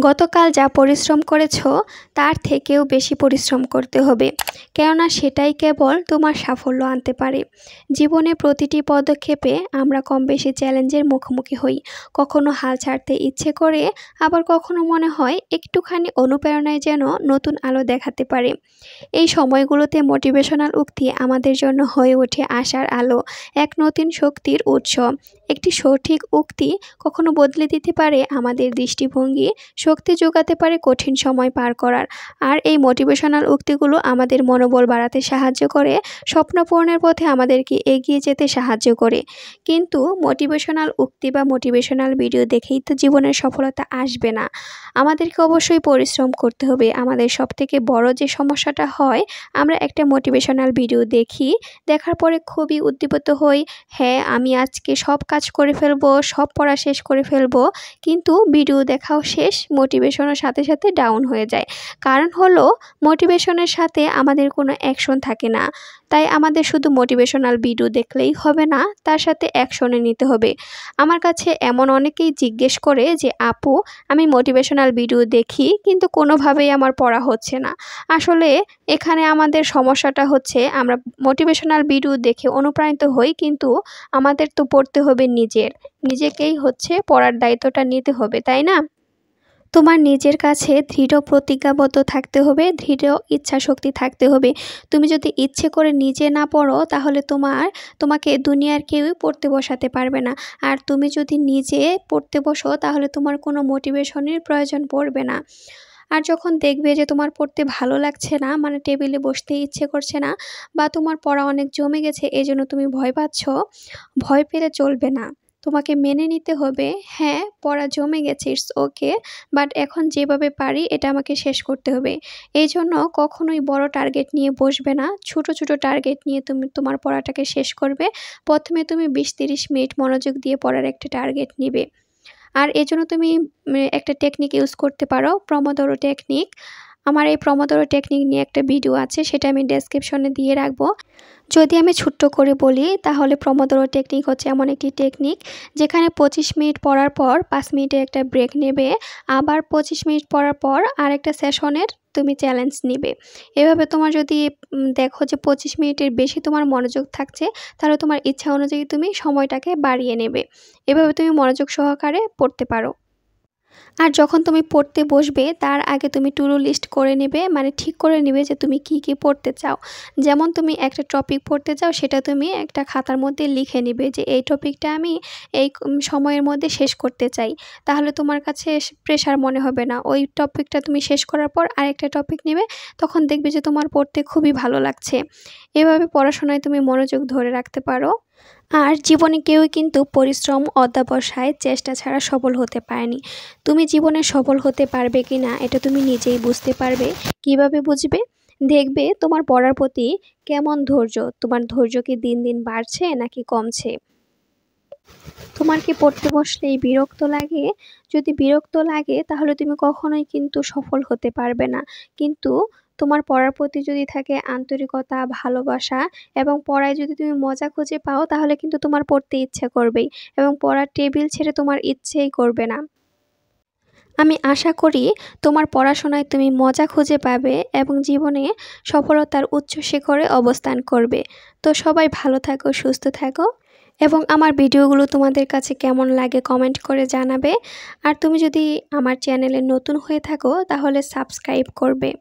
গতকাল যা পরিশ্রম করেছো তার থেকেও বেশি পরিশ্রম করতে হবে, কেননা সেটাই কেবল তোমার সাফল্য আনতে পারে। জীবনে প্রতিটি পদক্ষেপে আমরা কম বেশি চ্যালেঞ্জের মুখোমুখি হই। কখনো হাল ছাড়তে ইচ্ছে করে, আবার কখনো মনে হয় একটুখানি অনুপ্রেরণায় যেন নতুন আলো দেখাতে পারে। এই সময়গুলোতে মোটিভেশনাল উক্তি আমাদের জন্য হয়ে ওঠে আশার আলো, এক নতুন শক্তির উৎস। একটি সঠিক উক্তি কখনো বদলে দিতে পারে আমাদের দৃষ্টিভঙ্গি, শক্তি যোগাতে পারে কঠিন সময় পার করার। আর এই মোটিভেশনাল উক্তিগুলো আমাদের মনোবল বাড়াতে সাহায্য করে, স্বপ্ন পূরণের পথে আমাদেরকে এগিয়ে যেতে সাহায্য করে। কিন্তু মোটিভেশনাল উক্তি বা মোটিভেশনাল ভিডিও দেখেই তো জীবনের সফলতা আসবে না। আমাদেরকে অবশ্যই পরিশ্রম করতে হবে। আমাদের সবথেকে বড় যে সমস্যাটা হয়, আমরা একটা মোটিভেশনাল ভিডিও দেখি, দেখার পরে খুবই উদ্দীপিত হই, হ্যাঁ আমি আজকে সব কাজ করে ফেলবো, সব পড়া শেষ করে ফেলবো, কিন্তু ভিডিও দেখাও শেষ, মোটিভেশনের সাথে সাথে ডাউন হয়ে যায়। কারণ হলো মোটিভেশনের সাথে আমাদের কোনো অ্যাকশন থাকে না। তাই আমাদের শুধু মোটিভেশনাল ভিডিও দেখলেই হবে না, তার সাথে অ্যাকশনে নিতে হবে। আমার কাছে এমন অনেকেই জিজ্ঞেস করে যে আপু, আমি মোটিভেশনাল ভিডিও দেখি কিন্তু কোনোভাবেই আমার পড়া হচ্ছে না। আসলে এখানে আমাদের সমস্যাটা হচ্ছে, আমরা মোটিভেশনাল ভিডিও দেখে অনুপ্রাণিত হই, কিন্তু আমাদের তো পড়তে হবে নিজেকেই হচ্ছে পড়ার দায়িত্বটা নিতে হবে, তাই না? তোমার নিজের কাছে দৃঢ় প্রতিজ্ঞাবদ্ধ থাকতে হবে, দৃঢ় ইচ্ছাশক্তি থাকতে হবে। তুমি যদি ইচ্ছে করে নিজে না পড়ো, তাহলে তোমাকে দুনিয়ার কেউই পড়তে বসাতে পারবে না। আর তুমি যদি নিজে পড়তে বসো, তাহলে তোমার কোনো মোটিভেশনের প্রয়োজন পড়বে না। আর যখন দেখবে যে তোমার পড়তে ভালো লাগছে না, মানে টেবিলে বসতে ইচ্ছে করছে না, বা তোমার পড়া অনেক জমে গেছে, এজন্য তুমি ভয় পাচ্ছ, ভয় পেলে চলবে না। তোমাকে মেনে নিতে হবে, হ্যাঁ পড়া জমে গেছে, ইটস ওকে, বাট এখন যেভাবে পারি এটা আমাকে শেষ করতে হবে। এই জন্য কখনোই বড় টার্গেট নিয়ে বসবে না, ছোট ছোট টার্গেট নিয়ে তুমি তোমার পড়াটাকে শেষ করবে। প্রথমে তুমি 20-30 মিনিট মনোযোগ দিয়ে পড়ার একটা টার্গেট নিবে। আর এজন্য তুমি একটা টেকনিক ইউজ করতে পারো, প্রমোদোরো টেকনিক। আমার এই প্রমোদোরো টেকনিক নিয়ে একটা ভিডিও আছে, সেটা আমি ডেসক্রিপশনে দিয়ে রাখবো। যদি আমি ছোট্ট করে বলি, তাহলে প্রমোদোরো টেকনিক হচ্ছে এমন একটি টেকনিক যেখানে 25 মিনিট পড়ার পর 5 মিনিটের একটা ব্রেক নেবে, আবার 25 মিনিট পড়ার পর আরেকটা সেশনের তুমি চ্যালেঞ্জ নিবে। এভাবে তোমার যদি দেখো যে 25 মিনিটের বেশি তোমার মনোযোগ থাকছে, তাহলে তোমার ইচ্ছা অনুযায়ী তুমি সময়টাকে বাড়িয়ে নেবে। এভাবে তুমি মনোযোগ সহকারে পড়তে পারো। আর যখন তুমি পড়তে বসবে, তার আগে তুমি টু ডু লিস্ট করে নেবে, মানে ঠিক করে নেবে যে তুমি কি কি পড়তে চাও। যেমন তুমি একটা টপিক পড়তে চাও, সেটা তুমি একটা খাতার মধ্যে লিখে নেবে যে এই টপিকটা আমি এই সময়ের মধ্যে শেষ করতে চাই। তাহলে তোমার কাছে প্রেশার মনে হবে না। ওই টপিকটা তুমি শেষ করার পর আরেকটা টপিক নেবে, তখন দেখবে যে তোমার পড়তে খুবই ভালো লাগছে। এভাবে পড়াশোনায় তুমি মনোযোগ ধরে রাখতে পারো। আর জীবনে কেউই কিন্তু পরিশ্রম, অধ্যবসায়, চেষ্টা ছাড়া সফল হতে পারেনি। তুমি জীবনে সফল হতে পারবে কি না, এটা তুমি নিজেই বুঝতে পারবে। কিভাবে বুঝবে? দেখবে তোমার পড়ার প্রতি কেমন ধৈর্য, তোমার ধৈর্য কি দিন দিন বাড়ছে নাকি কমছে। তোমার কি পড়তে বসলেই বিরক্ত লাগে? যদি বিরক্ত লাগে, তাহলে তুমি কখনোই কিন্তু সফল হতে পারবে না। কিন্তু তোমার পড়ার প্রতি যদি থাকে আন্তরিকতা, ভালোবাসা, এবং পড়ায় যদি তুমি মজা খুঁজে পাও, তাহলে কিন্তু তোমার পড়তে ইচ্ছে করবেই, এবং পড়ার টেবিল ছেড়ে তোমার ইচ্ছেই করবে না। আমি আশা করি তোমার পড়াশোনায় তুমি মজা খুঁজে পাবে এবং জীবনে সফলতার উচ্চ শিখরে অবস্থান করবে। তো সবাই ভালো থাকো, সুস্থ থাকো, এবং আমার ভিডিওগুলো তোমাদের কাছে কেমন লাগে কমেন্ট করে জানাবে। আর তুমি যদি আমার চ্যানেলে নতুন হয়ে থাকো, তাহলে সাবস্ক্রাইব করবে।